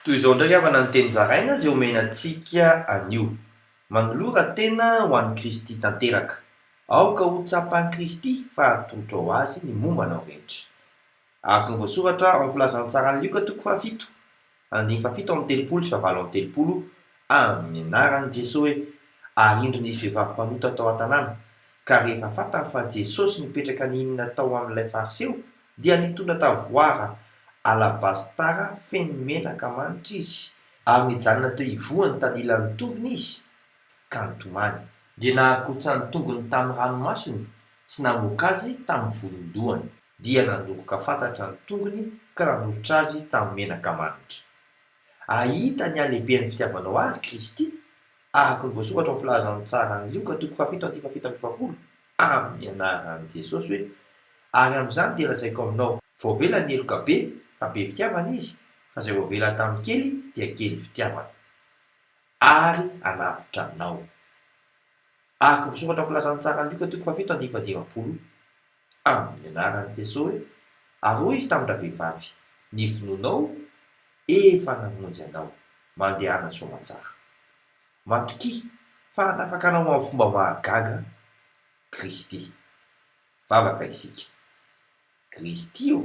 Toy izao ndraiky avana ny teny zaraina zay omenantsika anio. Manolora tena ho an'ny Kristy tanteraka. Aoka ho tsapan'i Kristy fa atolotra ho azy ny mombanao rehetra. Araka ny voasoratra amin'ny filazantsara ny Lioka toko fahafito, andiny fahafito amin'ny telopolo sy fahavalo amin'ny telopolo, amin'ny anaran'i Jesosy hoe arindro nisy vehivavy mpanota tao an-tanàna, ka rehefa fantany fa Jesosy nipetraka ninona tao amin'ilay fariseo, dia nitondra tavoara alabastara feno menaka manitra izy, ary nijanona teo ivohany tanilan'ny tongony izy, ka nitomany. Dia nahakotsa ny tongony tamin'ny ranomasony sy namoaka azy tamin'ny volondohany, dia nandoroka fantatra ny tongony ka nanolotra azy tamin'ny menaka manitra. Ahita ny halehiben'ny fitiavanao azy Kristy, araka ny voasoratra amin'ny filazan'ny tsara ny Lioka toko fahafito andiny fahafito amby efapolo, amin'ny anaran'i Jesosy hoe ary amin'izany dia lazaiko aminao, voavela ny heloka be, fa be fitiavana izy, fa izay voavela tamin'ny kely dia kely fitiavana, ary halavitra anao. Araka ny voasoratra amin'ny filazan'ny tsara ny Lioka toko fahafito andiny fahadimapolo, amin'ny anaran'i Jesosy hoe ary hoy izy tamin'ilay vehivavy, ny vononao efa namonjy anao, mandehana soamantsara. Matoki fa nafaka anao amin'ny fomba mahagaga Kristy. Vavaka isika. Kristy io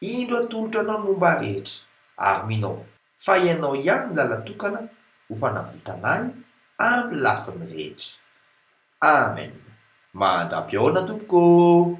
indro atolotra anao momba rehetra, ary minao fa ianao ihany lala tokana ho fanavotanahy amin'ny lafiny rehetra. Amen. Mandrapy ahoana tompoko.